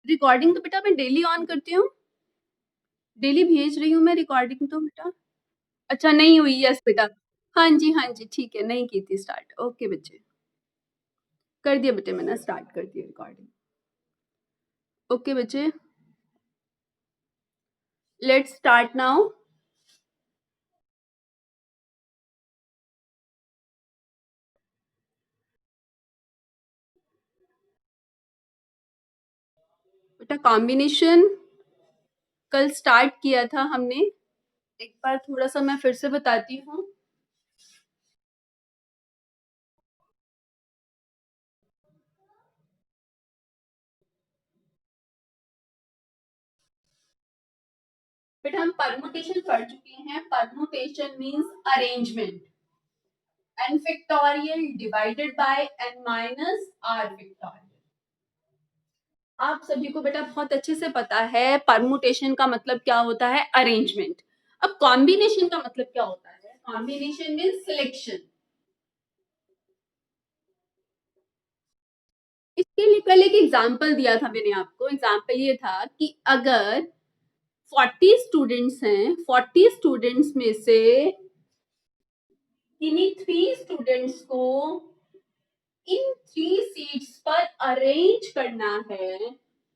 Recording तो बेटा मैं डेली ऑन करती हूँ, डेली भेज रही हूँ मैं रिकॉर्डिंग तो बेटा। अच्छा नहीं हुई, यस बेटा। हाँ जी, ठीक है, नहीं की थी स्टार्ट। ओके बच्चे, कर दिया बेटे मैंने, स्टार्ट कर दिया रिकॉर्डिंग। ओके बच्चे, लेट्स स्टार्ट नाउ। बेटा कॉम्बिनेशन कल स्टार्ट किया था हमने, एक बार थोड़ा सा मैं फिर से बताती हूँ। बेटा हम परमुटेशन पढ़ चुके हैं। Permutation means arrangement, n factorial divided by n minus r factorial। आप सभी को बेटा बहुत अच्छे से पता है परमुटेशन का मतलब क्या होता है, अरेंजमेंट। अब कॉम्बिनेशन का मतलब क्या होता है, कॉम्बिनेशन मीन्स सिलेक्शन। इसके लिए कल एक एग्जाम्पल दिया था मैंने आपको। एग्जाम्पल ये था कि अगर 40 स्टूडेंट्स हैं, 40 स्टूडेंट्स में से किन्हीं 3 स्टूडेंट्स को इन 3 सीट्स पर अरेंज करना है,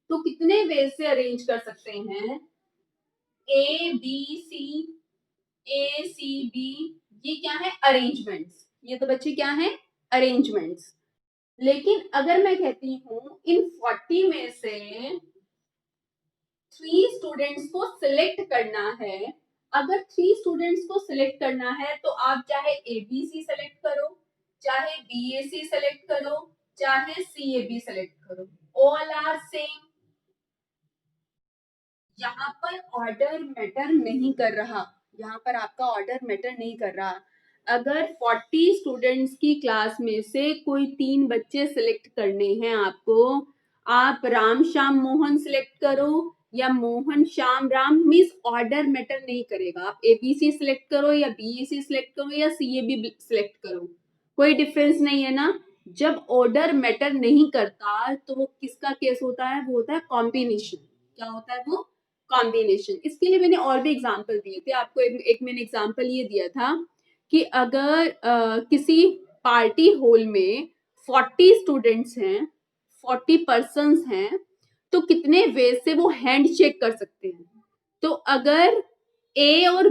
तो कितने वे से अरेंज कर सकते हैं, A B C, A C B. ये क्या है, अरेंजमेंट्स। ये तो बच्चे क्या है, अरेंजमेंट्स। लेकिन अगर मैं कहती हूँ इन 40 में से 3 स्टूडेंट्स को सिलेक्ट करना है, अगर 3 स्टूडेंट्स को सिलेक्ट करना है तो आप चाहे ए बी सी सेलेक्ट करो, चाहे बी ए सी सेलेक्ट करो, चाहे सी ए बी सेलेक्ट करो, ऑल आर सेम। यहाँ पर ऑर्डर मैटर नहीं कर रहा, यहाँ पर आपका ऑर्डर मैटर नहीं कर रहा। अगर 40 स्टूडेंट्स की क्लास में से कोई 3 बच्चे सिलेक्ट करने हैं आपको, आप राम श्याम मोहन सिलेक्ट करो या Mohan Shyam Ram, means order matter नहीं करेगा। आप एबीसी सिलेक्ट करो या बीएसी सिलेक्ट करो या सीएबी सिलेक्ट करो, कोई डिफरेंस नहीं है ना। जब ऑर्डर मैटर नहीं करता तो वो किसका केस होता है, वो होता है कॉम्बिनेशन। क्या होता है वो, कॉम्बिनेशन। इसके लिए मैंने और भी एग्जाम्पल दिए थे आपको। एक मैंने एग्जाम्पल ये दिया था कि अगर किसी पार्टी हॉल में 40 स्टूडेंट्स हैं, 40 पर्सन्स हैं, तो कितने वे से वो हैंड शेक कर सकते हैं। तो अगर ए और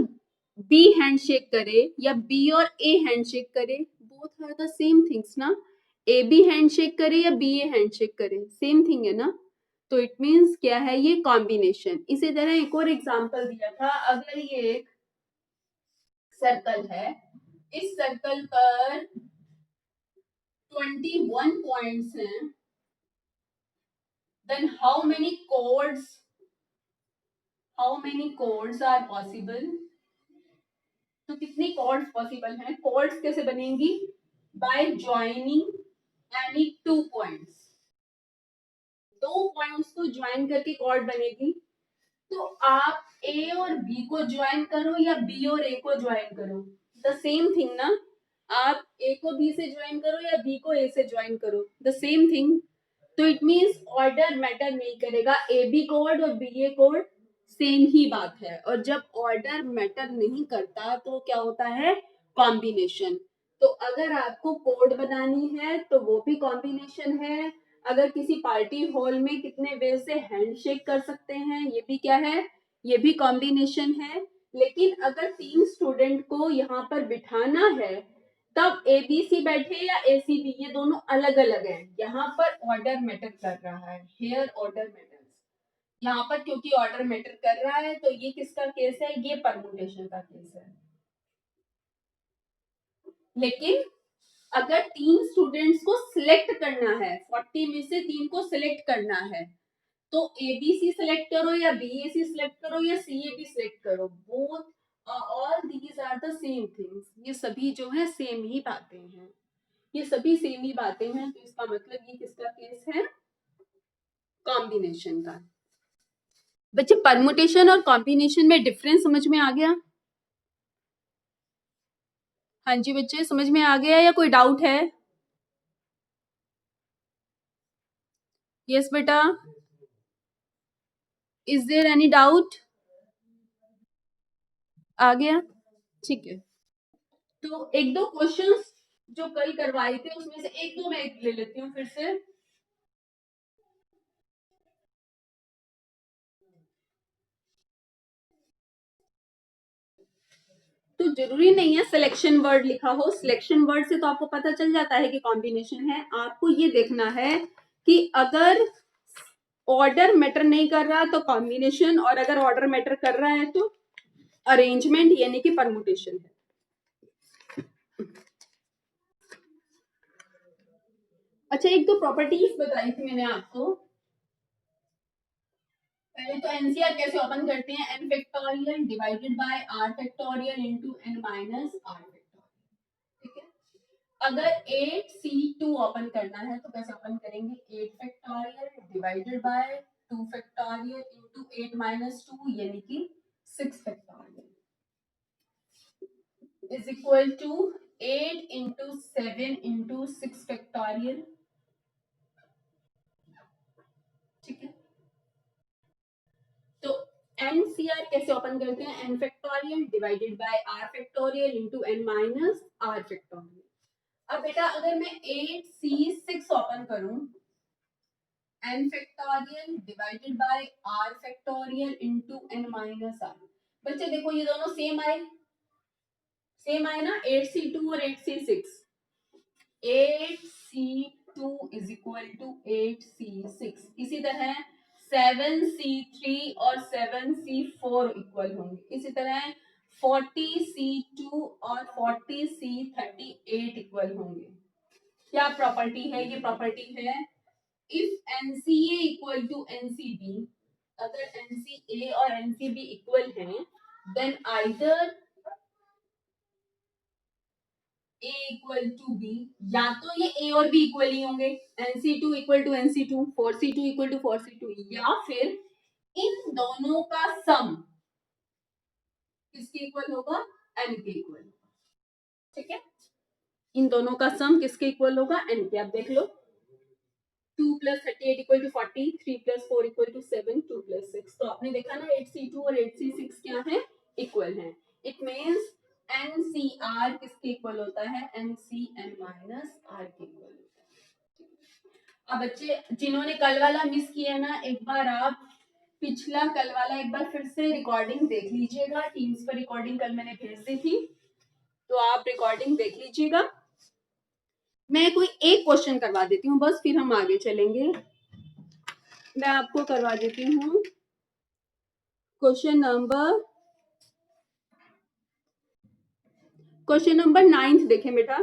बी हैंड शेक करे या बी और ए हैंड शेक करे, both are the same things ना। ए बी हैंड शेक करे या बी ए हैंड शेक करे, सेम थिंग है ना। तो इट मीन्स क्या है, ये कॉम्बिनेशन। इसी तरह एक और एग्जांपल दिया था, अगर ये एक सर्कल है, इस सर्कल पर 21 पॉइंट्स हैं, then how many chords are possible. तो कितनी कॉर्ड्स पॉसिबल हैं, कॉर्ड्स कैसे बनेंगी, by joining any 2 points. 2 points को ज्वाइन करके कॉर्ड बनेगी। तो आप ए और बी को ज्वाइन करो या बी और ए को ज्वाइन करो, द सेम थिंग ना। आप ए को बी से ज्वाइन करो या बी को ए से ज्वाइन करो, द सेम थिंग। तो इट मीन्स ऑर्डर मैटर नहीं करेगा, ए बी कोड और बी ए कोड सेम ही बात है। और जब ऑर्डर मैटर नहीं करता तो क्या होता है, कॉम्बिनेशन। तो अगर आपको कोड बनानी है तो वो भी कॉम्बिनेशन है। अगर किसी पार्टी हॉल में कितने वे से हैंडशेक कर सकते हैं, ये भी क्या है, ये भी कॉम्बिनेशन है। लेकिन अगर 3 स्टूडेंट को यहाँ पर बिठाना है, तब ए बी सी बैठे या ए सी बी, ये दोनों अलग अलग है। यहाँ पर ऑर्डर मैटर कर रहा है, हेयर ऑर्डर मैटर्स। यहाँ पर क्योंकि ऑर्डर मैटर कर रहा है तो ये किसका केस है, ये परमुटेशन का केस है। लेकिन अगर 3 स्टूडेंट्स को सिलेक्ट करना है, 40 में से 3 को सिलेक्ट करना है, तो एबीसी सिलेक्ट करो या बीएसी सिलेक्ट करो या सीएबी सिलेक्ट करो, both all these are the same things. ये सभी जो है सेम ही बातें हैं, ये सभी सेम ही बातें हैं। तो इसका मतलब ये किसका केस है, कॉम्बिनेशन का। बच्चे परमुटेशन और कॉम्बिनेशन में डिफरेंस समझ में आ गया? हाँ जी बच्चे, समझ में आ गया या कोई डाउट है? यस बेटा। Is there any doubt? आ गया? ठीक है, तो एक दो क्वेश्चंस जो कल करवाए थे उसमें से एक दो मैं ले लेती हूँ फिर से। तो जरूरी नहीं है सिलेक्शन वर्ड लिखा हो, सिलेक्शन वर्ड से तो आपको पता चल जाता है कि कॉम्बिनेशन है। आपको ये देखना है कि अगर ऑर्डर मैटर नहीं कर रहा तो कॉम्बिनेशन, और अगर ऑर्डर मैटर कर रहा है तो अरेंजमेंट यानी कि परमुटेशन है। अच्छा, एक दो प्रॉपर्टीज बताई थी मैंने आपको। पहले तो एनसीआर कैसे ओपन करते हैं, n factorial divided by r factorial into n minus r factorial. ठीक है, अगर 8C2 ओपन करना है तो कैसे ओपन करेंगे, 8 factorial divided by 2 factorial into 8 minus 2 यानी कि 6 factorial is equal to 8 into 7 into 6 factorial. ठीक है, तो एनसीआर कैसे ओपन करते हैं, n factorial divided by r factorial into n minus r factorial. अब बेटा अगर मैं 8C6 ओपन करूं, n factorial divided by r factorial into n minus r. बच्चे देखो ये दोनों सेम आए ना, 8C2 और 8C6। 8C2 is equal to 8C6। इसी तरह 7C3 और 7C4 इक्वल होंगे। इसी तरह 40C2 और 40C38 इक्वल होंगे। क्या प्रॉपर्टी है, ये प्रॉपर्टी है if NCA equal to NCB, अगर एनसीए और एनसीबी इक्वल हैं then either A equal to B, या तो ये ए और बी इक्वल ही होंगे, NC2 equal to NC2, 4C2 equal to 4C2, या फिर इन दोनों का सम किसके इक्वल होगा, एन के इक्वल। ठीक है, इन दोनों का सम किसके इक्वल होगा, एन के। आप देख लो 2 plus 38 equal to 40, 3 plus 4 equal to 7, 2 plus 6। तो आपने देखा ना 8C2 और 8C6 क्या है, इक्वल है। इट मीन्स NCR किसके इक्वल होता है, NCN माइनस आर के इक्वल होता है। अब बच्चे जिन्होंने कल वाला मिस किया ना, एक बार आप पिछला कल वाला एक बार फिर से रिकॉर्डिंग देख लीजिएगा। टीम्स पर रिकॉर्डिंग कल मैंने भेज दी थी, तो आप रिकॉर्डिंग देख लीजिएगा। मैं कोई एक क्वेश्चन करवा देती हूँ बस, फिर हम आगे चलेंगे। मैं आपको करवा देती हूँ क्वेश्चन नंबर 9 देखें बेटा।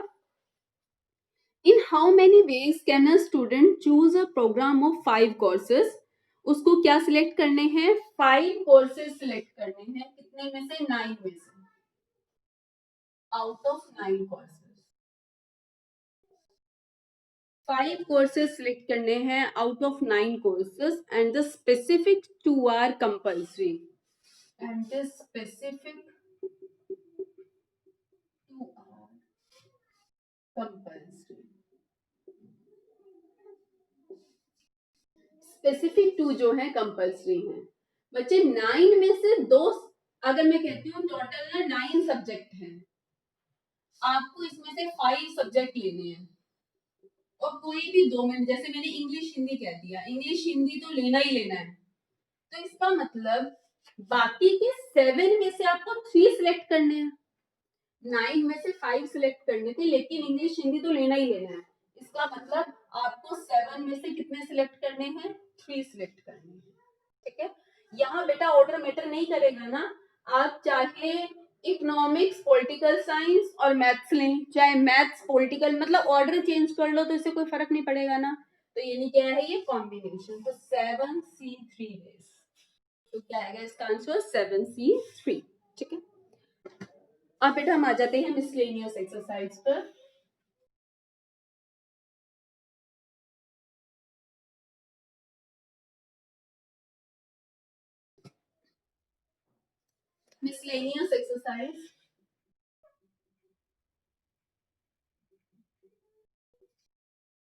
In how many ways can a student choose a programme of 5 courses. उसको क्या सिलेक्ट करने हैं, 5 कोर्सेज सिलेक्ट करने हैं। कितने में से, 9 में से, out of 9 courses 5 courses select करने हैं out of 9 courses, and the specific 2 are compulsory, and the specific 2 are compulsory. Specific 2 जो है कंपल्सरी है। बच्चे 9 में से 2, अगर मैं कहती हूँ टोटल ना 9 सब्जेक्ट हैं, आपको इसमें से 5 सब्जेक्ट लेने हैं, और कोई भी 2 में, जैसे मैंने इंग्लिश हिंदी कह दिया, इंग्लिश हिंदी तो लेना ही लेना है। तो इसका मतलब बाकी के 7 में से आपको 3 सिलेक्ट करने हैं। 9 में से 5 सिलेक्ट करने थे, लेकिन इंग्लिश हिंदी तो लेना ही लेना है। इसका मतलब आपको 7 में से कितने सिलेक्ट करने हैं, 3 सिलेक्ट करने हैं। ठीक है, यहाँ बेटा ऑर्डर मैटर नहीं करेगा ना। आप चाहे इकोनॉमिक्स, पॉलिटिकल साइंस और मैथ्स लें, चाहे मैथ्स पॉलिटिकल, मतलब ऑर्डर चेंज कर लो तो इससे कोई फर्क नहीं पड़ेगा ना। तो यानी क्या है, ये कॉम्बिनेशन। तो 7C3 बेस, तो क्या आएगा इसका आंसर, 7C3। ठीक है, अब बेटा हम आ जाते हैं मिसलेनियस एक्सरसाइज पर। Miscellaneous exercise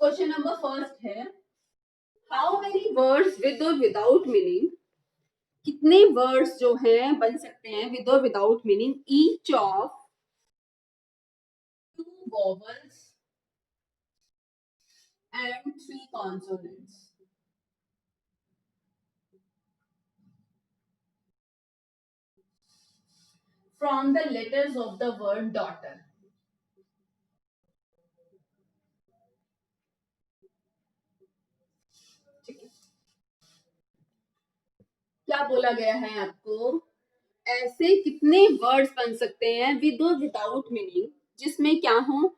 question number first है, हाउ मेनी वर्ड्स विद और विदाउट मीनिंग कितने वर्ड्स जो हैं बन सकते हैं विद और without meaning, each of two vowels and three consonants from the letters of the word daughter. क्या बोला गया है आपको? ऐसे कितने वर्ड्स बन सकते हैं विद और विदाउट मीनिंग, जिसमें क्या हो,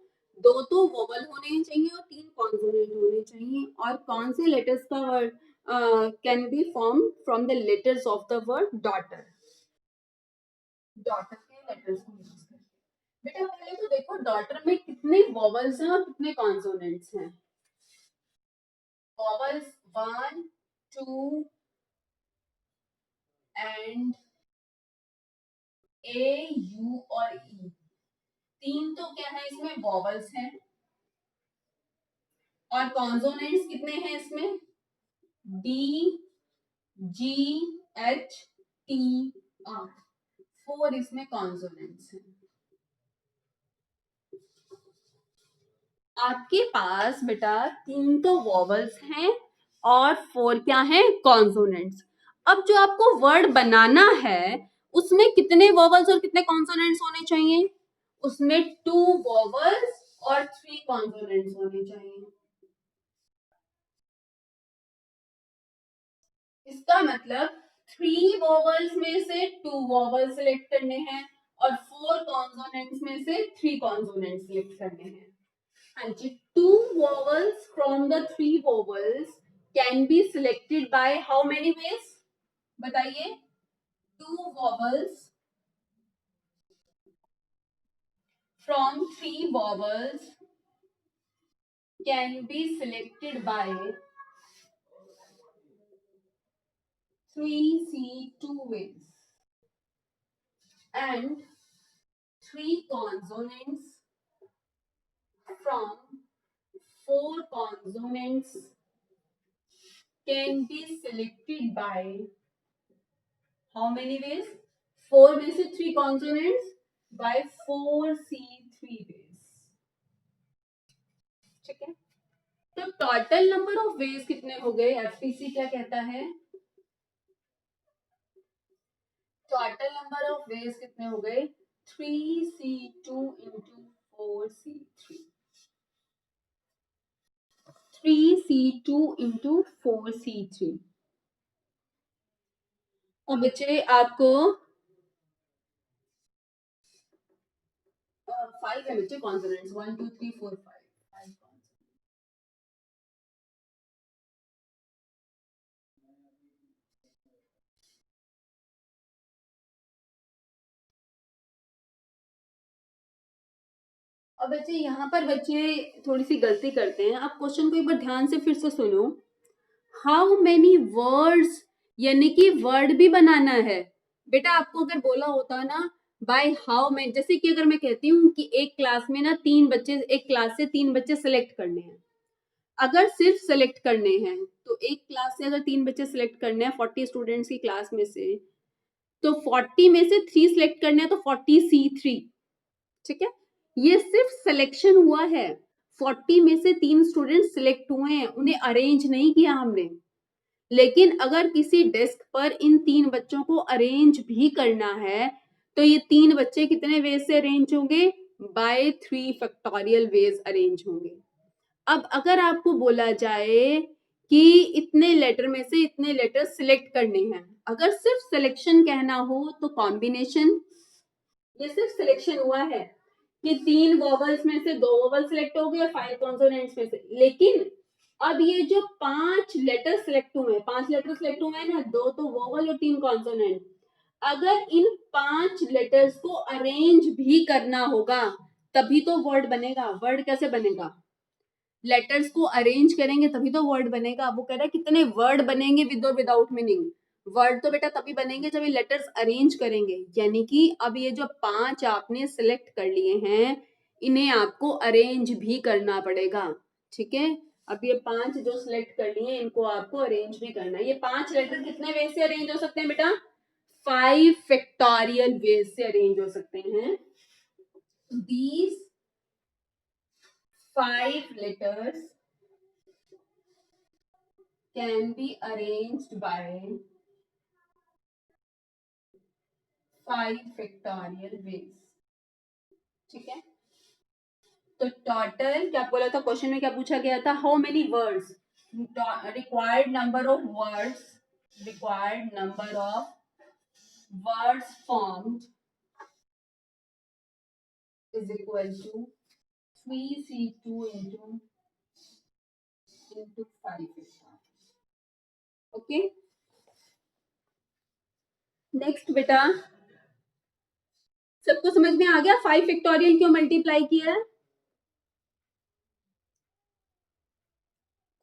दो तो वोवल होने चाहिए और तीन कॉन्सोनेंट होने चाहिए, और कौन से लेटर्स का word can be form from the letters of the word daughter. Daughter के लेटर्स को यूज करके बेटा पहले तो देखो डॉटर में कितने वोवल्स हैं और कितने कॉन्सोनेंट्स हैं। Vowels one, two and A, U और ई, तीन तो क्या है इसमें वोवल्स हैं, और कॉन्सोनेंट्स कितने हैं इसमें, D, G, H, T, R, four इसमें कॉन्सोनेंट्स हैं। आपके पास बेटा तीन तो वॉवल्स हैं और फोर क्या हैं, कॉन्सोनेंट्स। अब जो आपको वर्ड बनाना है उसमें कितने वॉवल्स और कितने कॉन्सोनेंट्स होने चाहिए, उसमें टू वॉवल्स और थ्री कॉन्सोनेंट्स होने चाहिए। इसका मतलब थ्री वॉवल्स में से टू वॉवल सिलेक्ट करने हैं और फोर कॉन्सोनेंट्स में से थ्री कॉन्सोनेंट सिलेक्ट करने हैं। हाँ जी, two vowels from the three vowels can be selected by how many ways, बताइए। Two vowels from three vowels can be selected by 3C2 ways, and three consonants from four consonants can be selected by how many ways? Four में से three consonants by 4C3 ways. ठीक है, तो total number of veg कितने हो गए, FPC क्या कहता है, टोटल नंबर ऑफ वेज कितने हो गए, 3C2 into 4C3, 3C2 into 4C3। और बच्चे आपको 5 है बच्चे कॉन्सोनेंट्स, 1 2 3 4 5 और बच्चे यहाँ पर बच्चे थोड़ी सी गलती करते हैं, आप क्वेश्चन को एक बार ध्यान से फिर से सुनो। हाउ मेनी वर्ड्स, यानी कि वर्ड भी बनाना है बेटा। आपको अगर बोला होता ना बाय हाउ मैं, जैसे कि अगर मैं कहती हूँ कि एक क्लास में ना तीन बच्चे, एक क्लास से तीन बच्चे सिलेक्ट करने हैं, अगर सिर्फ सिलेक्ट करने हैं तो एक क्लास से अगर तीन बच्चे सिलेक्ट करने हैं 40 स्टूडेंट्स की क्लास में से, तो 40 में से 3 सिलेक्ट करने हैं तो 40C3। ठीक है, ये सिर्फ सिलेक्शन हुआ है, 40 में से तीन स्टूडेंट सिलेक्ट हुए हैं, उन्हें अरेंज नहीं किया हमने। लेकिन अगर किसी डेस्क पर इन तीन बच्चों को अरेंज भी करना है तो ये तीन बच्चे कितने वेज से अरेंज होंगे, बाय 3 फैक्टोरियल वेज अरेंज होंगे। अब अगर आपको बोला जाए कि इतने लेटर में से इतने लेटर सिलेक्ट करने हैं, अगर सिर्फ सिलेक्शन कहना हो तो कॉम्बिनेशन, ये सिर्फ सिलेक्शन हुआ है कि तीन वॉवल्स में से दो वॉवल सिलेक्ट हो गए और 5 कॉन्सोनेंट्स में से। लेकिन अब ये जो 5 लेटर सिलेक्ट हुए हैं, 5 लेटर सिलेक्ट हुए हैं ना, दो तो वॉवल और तीन कॉन्सोनेंट, अगर इन 5 लेटर्स को अरेंज भी करना होगा तभी तो वर्ड बनेगा। वर्ड कैसे बनेगा, लेटर्स को अरेंज करेंगे तभी तो वर्ड बनेगा। वो कह रहा है कितने वर्ड बनेंगे विद और विदाउट मीनिंग, वर्ड तो बेटा तभी बनेंगे जब ये लेटर्स अरेंज करेंगे। यानी कि अब ये जो 5 आपने सिलेक्ट कर लिए हैं इन्हें आपको अरेंज भी करना पड़ेगा। ठीक है, अब ये 5 जो सिलेक्ट करनी है इनको आपको अरेंज भी करना है। ये 5 लेटर कितने वे से अरेंज हो सकते हैं बेटा? 5 फैक्टोरियल वे से अरेंज हो सकते हैं। These 5 letters can be arranged by 5 factorial ways। ठीक है, तो टोटल क्या बोला था क्वेश्चन में, क्या पूछा गया था? How many words, required number of words, required number of words formed is equal to 3C2 into 5। Okay, next बेटा, सबको समझ में आ गया 5 फैक्टोरियल क्यों मल्टीप्लाई किया है?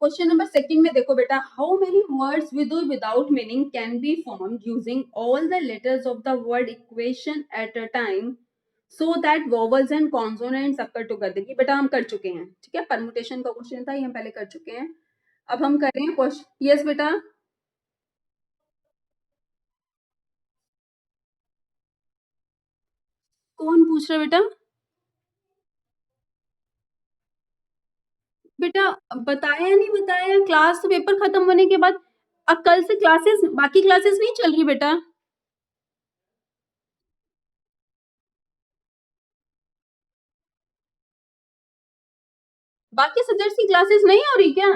क्वेश्चन नंबर सेकंड में देखो बेटा, हाउ मेनी वर्ड्स विद और without meaning can be formed using all the letters of the word equation at a time so that vowels and consonants occur together. ये बेटा हम कर चुके हैं, ठीक है, परमुटेशन का क्वेश्चन था, ये हम पहले कर चुके हैं। अब हम कर रहे हैं क्वेश्चन। यस बेटा, कौन पूछ रहा है बेटा? बेटा बताया नहीं बताया, क्लास तो पेपर खत्म होने के बाद, अब कल से क्लासेस, बाकी क्लासेस नहीं चल रही बेटा। बाकी सब्जेक्ट्स की क्लासेस नहीं हो रही क्या?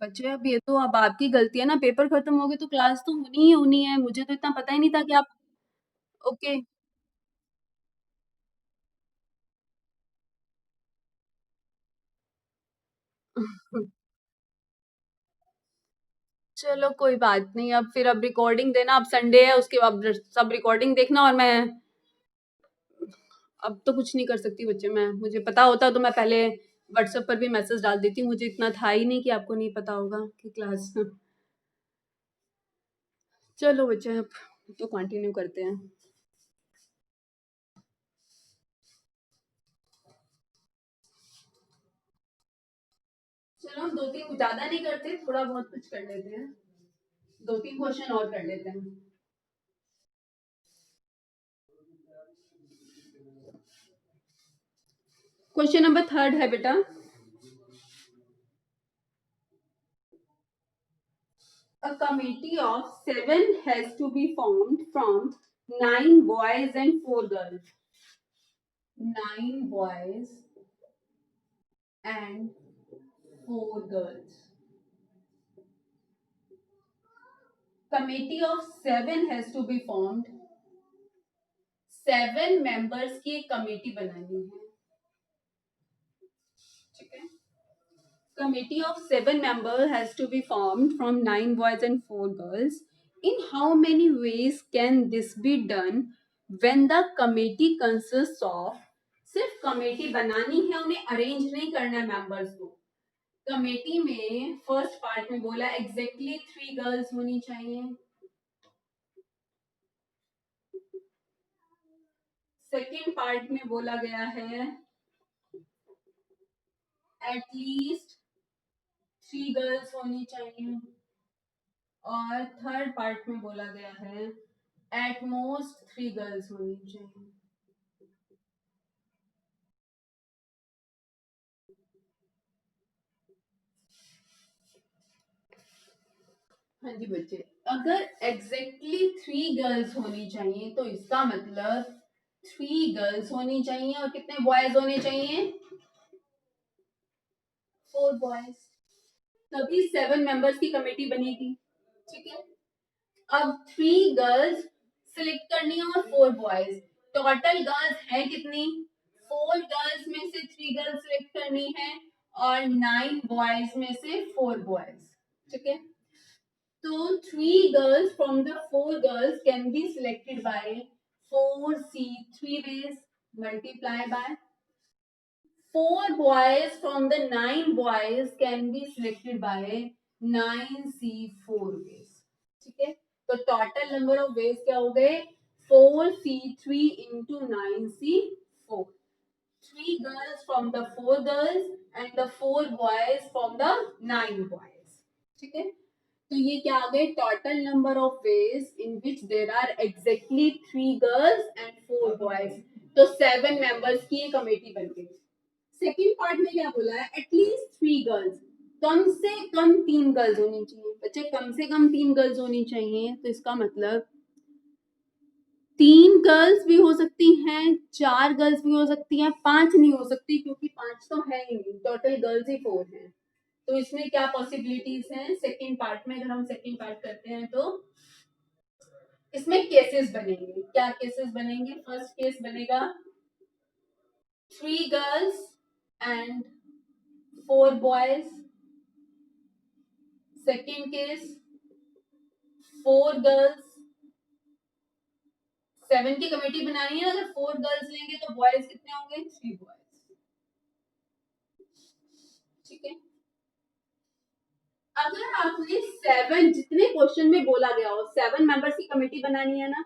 बच्चे अब ये तो अब आपकी गलती है ना, पेपर खत्म हो गए तो क्लास तो होनी ही होनी है, मुझे तो इतना पता ही नहीं था कि आप। ओके, चलो कोई बात नहीं, अब फिर अब रिकॉर्डिंग देना, अब संडे है उसके बाद सब रिकॉर्डिंग देखना, और मैं अब तो कुछ नहीं कर सकती बच्चे। मैं, मुझे पता होता तो मैं पहले व्हाट्सएप पर भी मैसेज डाल देती, मुझे इतना था ही नहीं कि आपको नहीं पता होगा कि क्लास। चलो बच्चे अब तो कंटिन्यू करते हैं। चलो हम 2-3 ज्यादा नहीं करते, थोड़ा बहुत कुछ कर लेते हैं, 2-3 क्वेश्चन और कर लेते हैं। क्वेश्चन नंबर थर्ड है बेटा, a committee of 7 has to be formed from 9 boys and 4 girls. 9 boys and 4 girls. Committee of 7 has to be formed. 7 members की एक कमेटी बनानी है, ठीक है। Committee of 7 members has to be formed from 9 boys and 4 girls. In how many ways can this be done when the committee consists of, सिर्फ committee बनानी है, उन्हें अरेंज नहीं करना है मेंबर्स को। कमेटी में फर्स्ट पार्ट में बोला एग्जैक्टली 3 गर्ल्स होनी चाहिए, सेकेंड पार्ट में बोला गया है एटलीस्ट 3 गर्ल्स होनी चाहिए, और थर्ड पार्ट में बोला गया है एट मोस्ट 3 गर्ल्स होनी चाहिए। हाँ जी बच्चे, अगर एग्जैक्टली 3 गर्ल्स होनी चाहिए तो इसका मतलब 3 गर्ल्स होनी चाहिए, और कितने बॉयज होने चाहिए? 4 बॉयज, तभी 7 मेंबर्स की कमेटी बनेगी, ठीक है। अब 3 गर्ल्स सिलेक्ट करनी है और 4 बॉयज, टोटल गर्ल्स है कितनी? 4 गर्ल्स में से 3 गर्ल्स सिलेक्ट करनी है, और 9 बॉयज में से 4 बॉयज, ठीक है। So 3 girls from the 4 girls can be selected by 4C 3 ways, multiply by 4 boys from the 9 boys can be selected by 9C4 ways. ठीक है, तो टोटल नंबर ऑफ वेज क्या हो गए 4C3 into 9C4. 3 girls from the 4 girls and the 4 boys from the 9 boys. ठीक है, तो ये क्या आ गए total number of ways in which there are exactly 3 girls and 4 boys. तो 7 मेंबर्स की ये कमेटी बन गई. सेकेंड पार्ट में क्या बोला है एटलीस्ट 3 गर्ल्स, कम से कम 3 गर्ल्स होनी चाहिए. बच्चे कम से कम 3 गर्ल्स होनी चाहिए, तो इसका मतलब 3 गर्ल्स भी हो सकती हैं, 4 गर्ल्स भी हो सकती हैं, 5 नहीं हो सकती क्योंकि 5 तो है ही नहीं, टोटल गर्ल्स ही 4 हैं. तो इसमें क्या पॉसिबिलिटीज हैं सेकेंड पार्ट में, अगर हम सेकेंड पार्ट करते हैं तो इसमें केसेस बनेंगे. क्या केसेस बनेंगे? फर्स्ट केस बनेगा 3 girls and 4 boys. Second case 4 girls, 7 की कमेटी बनानी है. अगर 4 गर्ल्स लेंगे तो बॉयज कितने होंगे 3 बॉयज. ठीक है, अगर आपने 7 जितने क्वेश्चन में बोला गया हो 7 मेंबर्स की कमेटी बनानी है ना,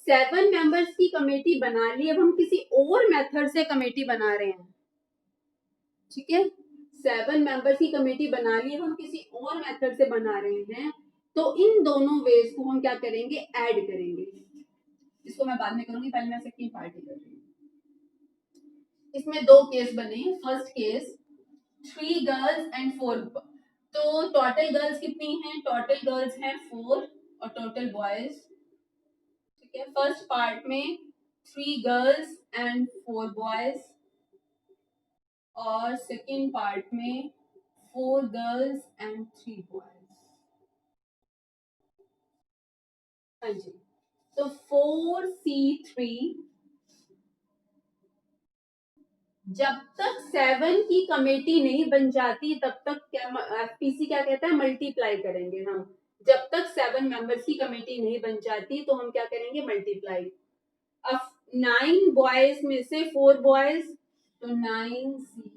7 मेंबर्स की कमेटी बना ली. अब हम किसी और मेथड से कमेटी बना रहे हैं. ठीक है, 7 मेंबर्स की कमेटी बना ली, हम किसी और मेथड से बना रहे हैं, तो इन दोनों वेज को हम क्या करेंगे ऐड करेंगे. इसको मैं बाद में करूंगी, पहले मैं सेकंड पार्ट ही कर रही हूँ. इसमें 2 केस बने. First case 3 girls and 4. तो टोटल गर्ल्स कितनी हैं? टोटल गर्ल्स हैं 4 और टोटल बॉयज. ठीक है, फर्स्ट पार्ट में 3 गर्ल्स एंड 4 बॉयज और सेकेंड पार्ट में 4 गर्ल्स एंड 3 बॉयज. हाँ जी, तो 4C3 जब तक 7 की कमेटी नहीं बन जाती तब तक क्या एफपीसी क्या कहता है मल्टीप्लाई करेंगे हम. जब तक 7 मेंबर्स की कमेटी नहीं बन जाती तो हम क्या करेंगे मल्टीप्लाई. अब 9 बॉयज में से 4 बॉयज तो 9C4.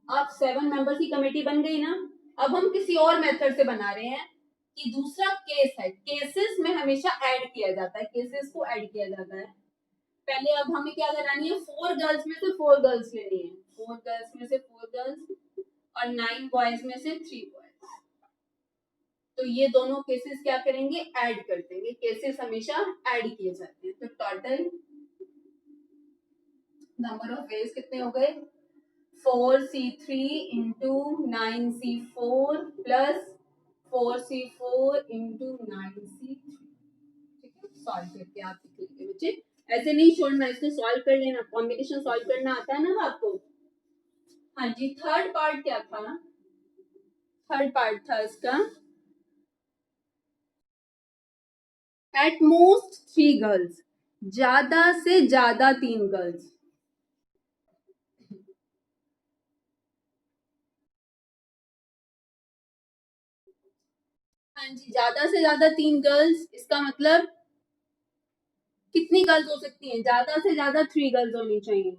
अब 7 मेंबर्स की कमेटी बन गई ना. अब हम किसी और मेथड से बना रहे हैं कि दूसरा केस है. केसेस में हमेशा ऐड किया जाता है, केसेस को ऐड किया जाता है. पहले अब हमें क्या करानी है 4 गर्ल्स में से 4 गर्ल्स लेनी है. 4 गर्ल्स में से 4 गर्ल्स और 9 बॉयज में से 3 बॉयज. तो ये दोनों केसेस क्या करेंगे ऐड कर देंगे. केसेस हमेशा ऐड किए जाते हैं. तो टोटल नंबर ऑफ वेज कितने हो गए 4C3 into 9C4 plus 4C4 into 9C3. ठीक है, सॉल्व करके आप लिख लीजिए बच्चे. ऐसे नहीं छोड़ना, इसको सॉल्व कर लेना. कॉम्बिनेशन सॉल्व करना आता है ना आपको. हाँ जी, थर्ड पार्ट क्या था? थर्ड पार्ट था इसका एट मोस्ट 3 गर्ल्स, ज्यादा से ज्यादा 3 गर्ल्स. हाँ जी, ज्यादा से ज्यादा 3 गर्ल्स. इसका मतलब कितनी गर्ल्स हो सकती हैं? ज्यादा से ज्यादा 3 गर्ल्स होनी चाहिए.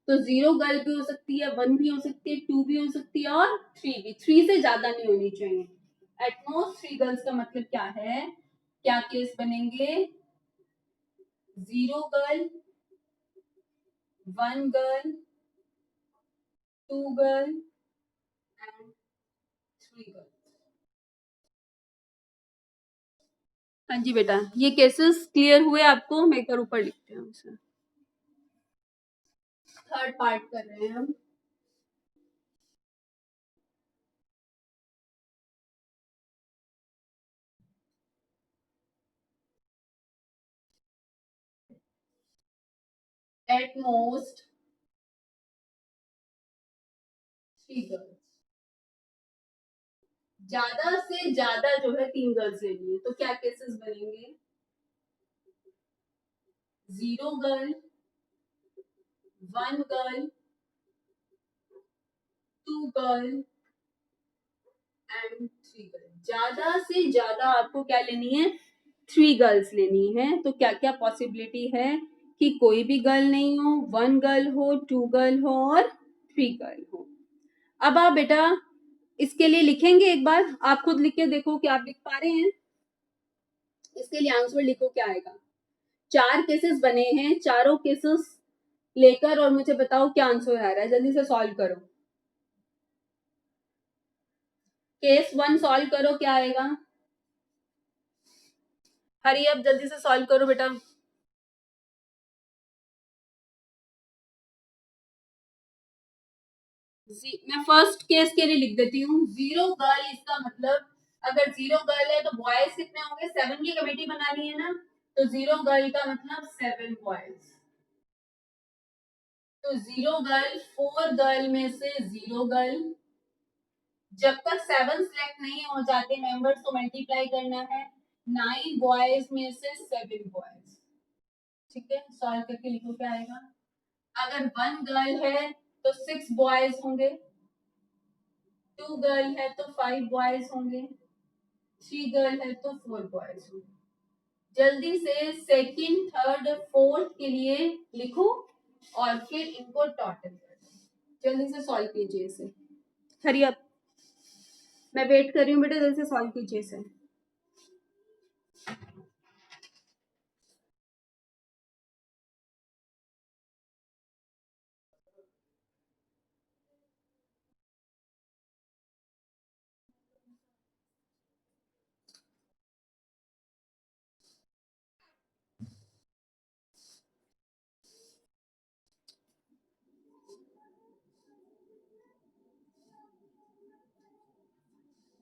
तो 0 गर्ल भी हो सकती है, 1 भी हो सकती है, 2 भी हो सकती है और 3 भी. 3 से ज्यादा नहीं होनी चाहिए. एटमोस्ट 3 गर्ल्स का मतलब क्या है? क्या केस बनेंगे 0 girl, 1 girl, 2 girl and 3 girl. हाँ जी बेटा, ये केसेस क्लियर हुए आपको? मैं एक बार ऊपर लिखते हैं उसे. थर्ड पार्ट कर रहे हैं हम. एट मोस्ट 3 गर्ल्स, ज्यादा से ज्यादा जो है 3 गर्ल्स लेनी है. तो क्या केसेस बनेंगे 0 girl, 1 girl, 2 girl and 3 girl. ज्यादा से ज्यादा आपको क्या लेनी है 3 गर्ल्स लेनी है. तो क्या क्या पॉसिबिलिटी है कि कोई भी गर्ल नहीं हो, 1 गर्ल हो, 2 गर्ल हो और 3 गर्ल हो। अब आप बेटा इसके लिए लिखेंगे, एक बार आप खुद लिख के देखो कि आप लिख पा रहे हैं। इसके लिए आंसर लिखो क्या आएगा। 4 केसेस बने हैं, चारों केसेस लेकर और मुझे बताओ क्या आंसर आ रहा है, जल्दी से सॉल्व करो। केस 1 सॉल्व करो, क्या आएगा। हरी अब जल्दी से सॉल्व करो बेटा। मैं फर्स्ट केस के लिए लिख देती हूँ, 0 गर्ल, इसका मतलब अगर 0 गर्ल है तो बॉयज कितने होंगे, 7 की कमेटी बनानी है ना, तो 0 गर्ल का मतलब 7 बॉयज। तो 0 गर्ल, 4 गर्ल में से 0 गर्ल, जब तक 7 सिलेक्ट नहीं हो जाते मेंबर्स को मल्टीप्लाई करना है, 9 बॉयज में से 7 बॉयज। ठीक है, सॉल्व करके लिखो क्या आएगा। अगर 1 गर्ल है तो 6 बॉयज होंगे, 2 गर्ल है तो 5 बॉयज होंगे, 3 गर्ल है तो 4 बॉयज होंगे। जल्दी से सेकंड, थर्ड, फोर्थ के लिए लिखो और फिर इनको टोटल कर दो। जल्दी से सॉल्व कीजिए इसे। हरी अप, मैं वेट कर रही हूँ बेटा, जल्दी से सॉल्व कीजिए इसे।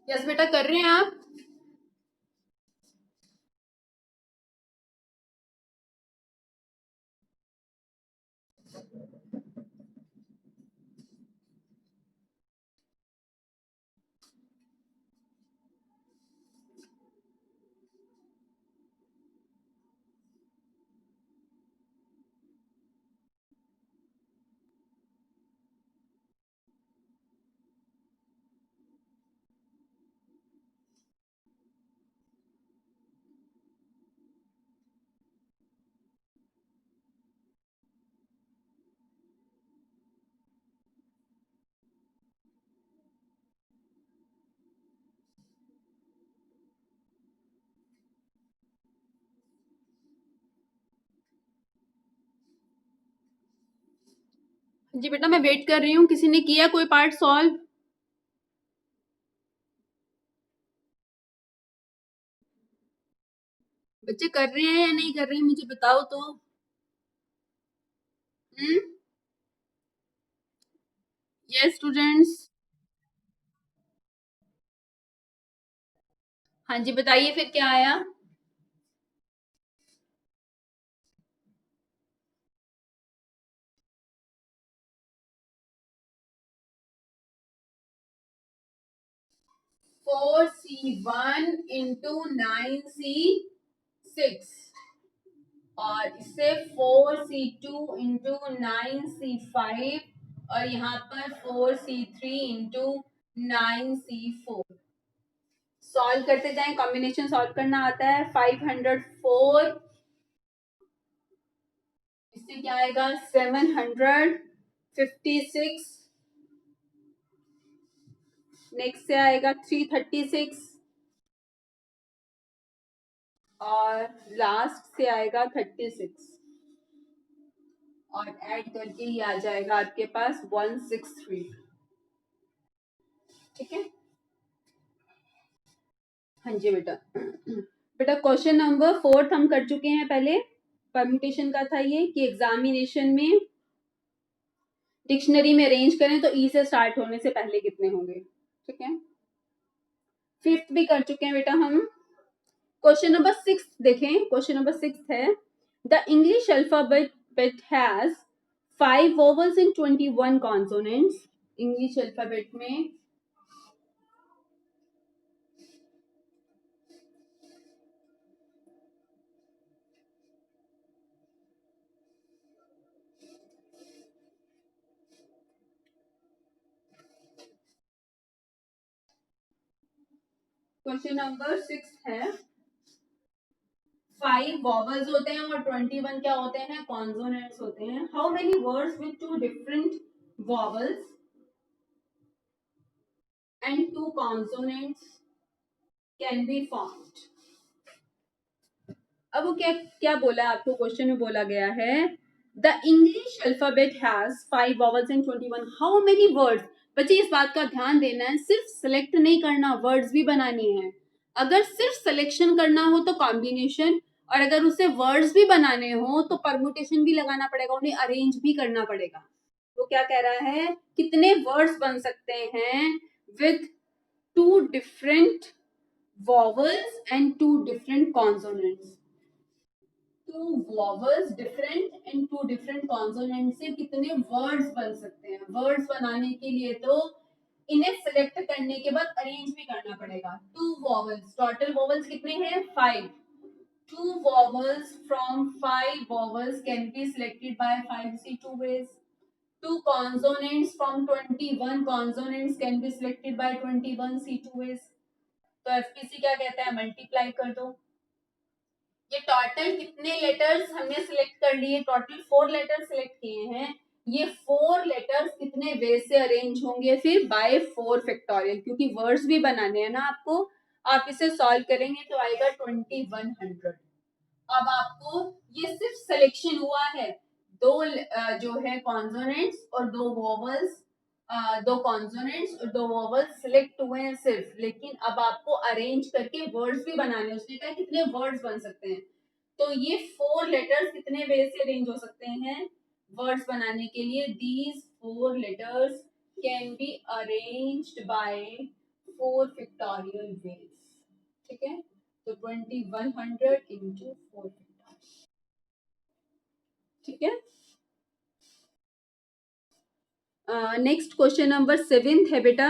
यस बेटा, कर रहे हैं आप। जी बेटा, मैं वेट कर रही हूँ, किसी ने किया कोई पार्ट सॉल्व। बच्चे कर रहे हैं या नहीं कर रहे हैं, मुझे बताओ तो। Yes students. हाँ जी, बताइए फिर क्या आया। 4C1 इंटू 9C6 और इससे 4C2 इंटू 9C5 और यहाँ पर 4C3 इंटू 9C4। सॉल्व करते जाएं, कॉम्बिनेशन सॉल्व करना आता है। 504, इससे क्या आएगा 756, नेक्स्ट से आएगा 336 और लास्ट से आएगा 36 और ऐड करके ये आ जाएगा आपके पास 163। ठीक है, हाँ जी बेटा। बेटा क्वेश्चन नंबर 4 हम कर चुके हैं पहले, परम्यूटेशन का था ये कि एग्जामिनेशन में डिक्शनरी में अरेंज करें तो ई से स्टार्ट होने से पहले कितने होंगे। ठीक है, 5th भी कर चुके हैं बेटा हम। क्वेश्चन नंबर 6 देखें, क्वेश्चन नंबर 6 है the English alphabet has 5 vowels and 21 consonants. English alphabet में क्वेश्चन नंबर 6 है, 5 वॉवल्स होते हैं और 21 क्या होते हैं, कॉन्सोनेंट्स होते हैं। How many words with 2 different vowels and 2 consonants can be formed. अब वो क्या क्या बोला है आपको क्वेश्चन में बोला गया है the English alphabet has 5 vowels and 21 how many words. बच्चे इस बात का ध्यान देना है सिर्फ सिलेक्ट नहीं करना वर्ड्स भी बनानी है. अगर सिर्फ सिलेक्शन करना हो तो कॉम्बिनेशन और अगर उसे वर्ड्स भी बनाने हो तो परमुटेशन भी लगाना पड़ेगा उन्हें अरेंज भी करना पड़ेगा. वो क्या कह रहा है कितने वर्ड्स बन सकते हैं with 2 different vowels and 2 different consonants. 2 vowels different and 2 different consonants से कितने words बन सकते हैं. words बनाने के लिए तो इन्हें select करने के बाद arrange भी करना पड़ेगा. 2 vowels total vowels कितने हैं 5. 2 vowels from 5 vowels can be selected by 5C2 ways. 2 consonants from 21 consonants can be selected by 21C2 ways. तो एफपीसी क्या कहता है मल्टीप्लाई कर दो. ये टोटल कितने लेटर्स हमने सिलेक्ट कर लिए टोटल 4 लेटर्स सिलेक्ट किए हैं. ये 4 लेटर्स कितने वे से अरेंज होंगे फिर बाय 4 फैक्टोरियल क्योंकि वर्ड्स भी बनाने हैं ना आपको. आप इसे सॉल्व करेंगे तो आएगा 2100. अब आपको ये सिर्फ सिलेक्शन हुआ है. दो जो है कॉन्सोनेंट्स और 2 वोवल्स 2 कॉन्सोनेंट्स और 2 वोवल्स सिलेक्ट हुए हैं सिर्फ. लेकिन अब आपको अरेंज करके वर्ड्स भी बनाने हैं. उसने कहा कितने वर्ड्स बन सकते हैं. तो ये 4 लेटर्स कितने वे से अरेंज हो सकते हैं वर्ड्स बनाने के लिए. These 4 letters can be arranged bye 4 factorial veg. ठीक है तो 2100 into 4. ठीक है. नेक्स्ट क्वेश्चन नंबर 7 है बेटा.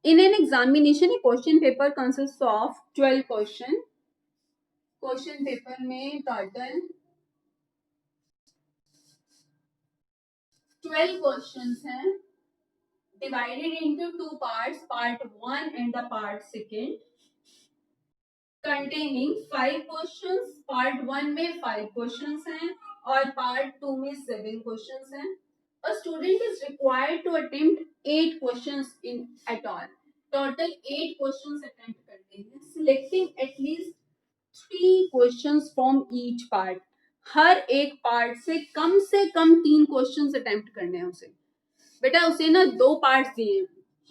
In an examination A question paper consist of 12 question. Question paper में टोटल 12 क्वेश्चंस हैं divided into 2 parts, part 1 and the part 2 containing 5 questions. part 1 में 5 questions हैं और part 2 में 7 questions हैं. A student is required to attempt 8 questions in at all. Total 8 questions attempt करते हैं. Selecting at least 3 questions from each part. हर एक part से कम 3 questions attempt करने हैं उसे. बेटा उसे ना 2 पार्ट्स दिए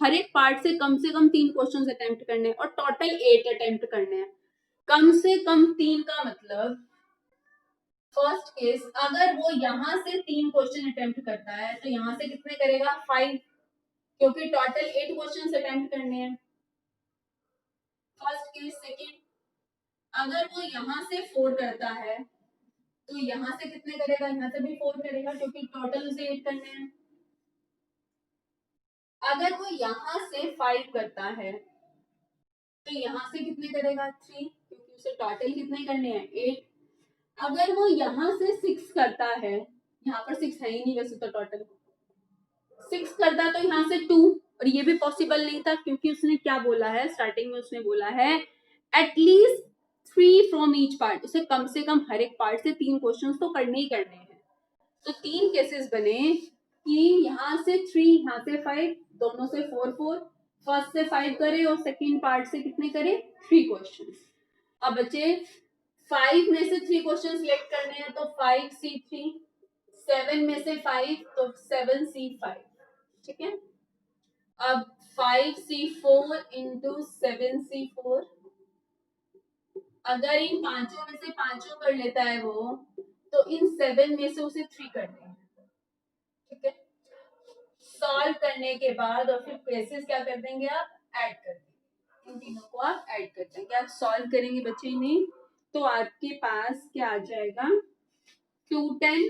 हर एक पार्ट से कम 3 क्वेश्चंस अटेम्प्ट करने हैं और टोटल 8 अटेम्प्ट करने हैं. कम से कम 3 का मतलब फर्स्ट केस अगर वो यहाँ से 3 क्वेश्चन अटेम्प्ट करता है तो यहाँ से कितने करेगा 5 क्योंकि टोटल 8 क्वेश्चंस अटेम्प्ट करने हैं. First case. सेकंड अगर वो यहाँ से 4 करता है तो यहाँ से कितने करेगा यहाँ से भी 4 करेगा क्योंकि टोटल उसे 8 करने हैं. अगर वो यहाँ से 5 करता है तो यहाँ से कितने करेगा 3 क्योंकि उसे टोटल कितने करने हैं 8. अगर वो यहाँ से 6 करता है यहाँ पर 6 है ही नहीं वैसे तो टोटल 6 करता तो यहाँ से 2 और ये भी पॉसिबल नहीं था क्योंकि उसने क्या बोला है स्टार्टिंग में उसने बोला है एटलीस्ट 3 फ्रॉम ईच पार्ट. उसे कम से कम हर एक पार्ट से 3 क्वेश्चंस तो करने ही करने हैं. तो 3 केसेस बने कि यहाँ से 3 यहाँ से 5 दोनों से 4 फर्स्ट से 5 करे और सेकंड पार्ट से कितने करे 3 क्वेश्चंस. अब बच्चे 5 में से 3 क्वेश्चन सिलेक्ट करने हैं तो 5C3. 7 में से 5 तो 7C5. ठीक है. अब 5C4 into 7C4. अगर इन पांचों में से पांचों कर लेता है वो तो इन 7 में से उसे 3 करने हैं. ठीक है. सॉल्व करने के बाद और फिर केसेस क्या कर देंगे आप ऐड कर देंगे. इन तीनों को आप ऐड कर देंगे. आप सॉल्व करेंगे बच्चे इन्हें तो आपके पास क्या आ जाएगा 210.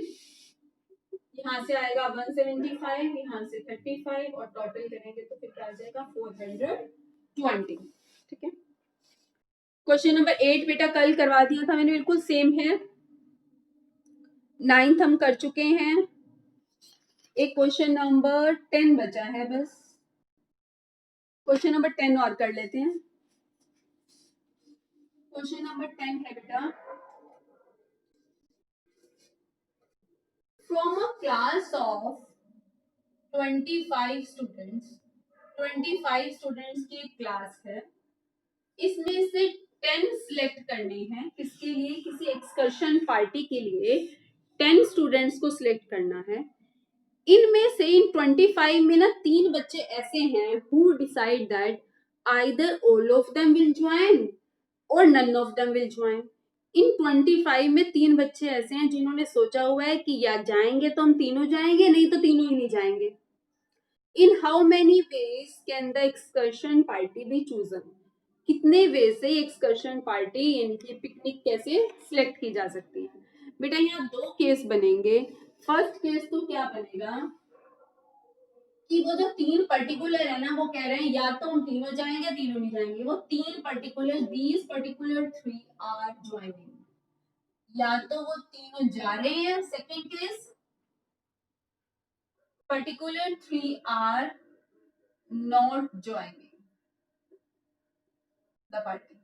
यहाँ से आएगा 175 यहाँ से 35 और टोटल करेंगे तो फिर क्या आ जाएगा 420. ठीक है. क्वेश्चन नंबर 8 बेटा कल करवा दिया था मैंने बिल्कुल सेम है. 9th हम कर चुके हैं. एक क्वेश्चन नंबर 10 बचा है बस. क्वेश्चन नंबर 10 और कर लेते हैं. क्वेश्चन नंबर 10 है बेटा from a class of 25 students, 25 students की एक क्लास है, इसमें से 10 सिलेक्ट करने हैं, किसके लिए, किसी एक्सकर्शन पार्टी के लिए 10 स्टूडेंट्स को सिलेक्ट करना है। इनमें से इन 25 में ना 3 बच्चे ऐसे हैं who decide that either all of them will join और none of them will join. इन 25 में 3 बच्चे ऐसे हैं जिन्होंने सोचा हुआ है कि या जाएंगे तो हम तीनों जाएंगे, नहीं तो तीनों ही नहीं जाएंगे। In how many ways can the excursion party be chosen? कितने वे से एक्सकर्शन पार्टी इनकी पिकनिक कैसे सिलेक्ट की जा सकती है? बेटा यहाँ दो केस बनेंगे। फर्स्ट केस तो क्या बनेगा कि वो जो 3 पर्टिकुलर है ना, वो कह रहे हैं या तो हम तीनों जाएंगे, तीनों नहीं जाएंगे। वो 3 particular, these particular 3 are joining, या तो वो तीनों जा रहे हैं। Second case, particular 3 are not joining the party.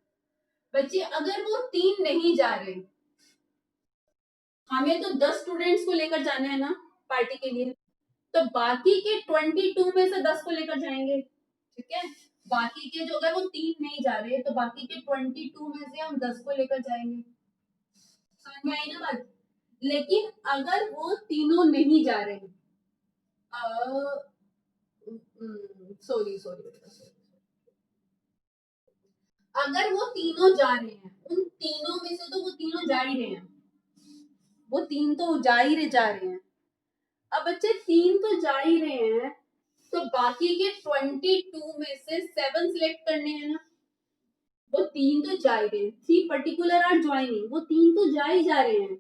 बच्चे अगर वो 3 नहीं जा रहे, हमें तो 10 स्टूडेंट्स को लेकर जाना है ना पार्टी के लिए, तो बाकी के 22 में से 10 को लेकर जाएंगे, ठीक है। बाकी के जो, अगर वो 3 नहीं जा रहे तो बाकी के 22 में से हम 10 को लेकर जाएंगे। समझ में आई ना बात? लेकिन अगर वो तीनों नहीं जा रहे, सॉरी सॉरी, अगर वो तीनों जा रहे हैं, उन तीनों में से तो वो तीनों जा ही रहे हैं, वो 3 तो जा रहे हैं। अब बच्चे 3 तो जा ही रहे हैं, तो बाकी के 22 में से 7 सिलेक्ट करने हैं ना। वो 3 तो जा ही रहे हैं, 3 पर्टिकुलर आर ज्वाइनिंग, वो 3 तो जा ही जा रहे हैं,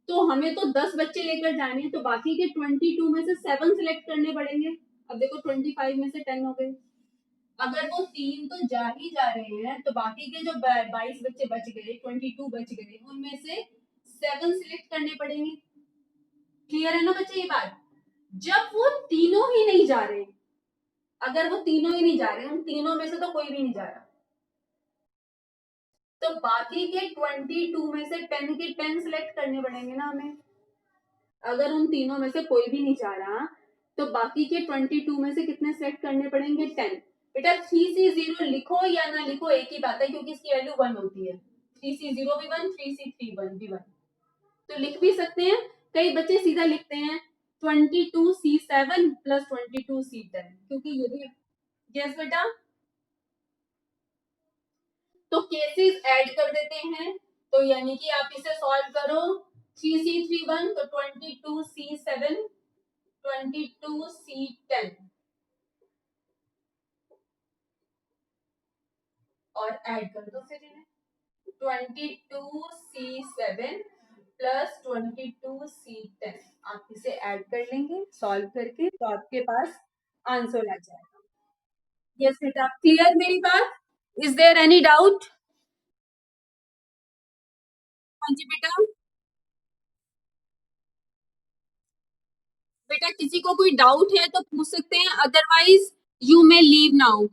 तो हमें तो 10 बच्चे लेकर जाने हैं, तो बाकी के 22 में से 7 सिलेक्ट करने पड़ेंगे। अब देखो 25 में से 10 हो गए। अगर वो 3 तो जा ही जा रहे हैं, तो बाकी के जो 22 बच्चे बच गए, 22 बच गए, उनमें से 7 सिलेक्ट करने पड़ेंगे। क्लियर है ना बच्चे ये बात? जब वो तीनों ही नहीं जा रहे, अगर वो तीनों ही नहीं जा रहे, उन तीनों में से तो कोई भी नहीं जा रहा, तो बाकी के 22 में से 10 के 10 सिलेक्ट करने पड़ेंगे ना हमें। अगर उन तीनों में से कोई भी नहीं जा रहा, तो बाकी के 22 में से कितने सेलेक्ट करने पड़ेंगे? 10। बेटा 3C0 लिखो या ना लिखो एक ही बात है, क्योंकि इसकी वैल्यू 1 होती है। 3C0 भी 1, 3C31 भी 1, तो लिख भी सकते हैं। कई बच्चे सीधा लिखते हैं 22C7 प्लस 22C10, क्योंकि ये भी। यस बेटा, तो केसेस ऐड कर देते हैं, तो यानी कि आप इसे सॉल्व करो। 3C31 तो 22C7, 22C10, और ऐड कर दो फिर इन्हें। 22C7 प्लस 22C10, आप इसे ऐड कर लेंगे सॉल्व करके, तो आपके पास आंसर आ जाएगा। यस बेटा, क्लियर मेरी बात? Is there any doubt? हाँ जी बेटा। बेटा किसी को कोई डाउट है तो पूछ सकते हैं, otherwise you may leave now.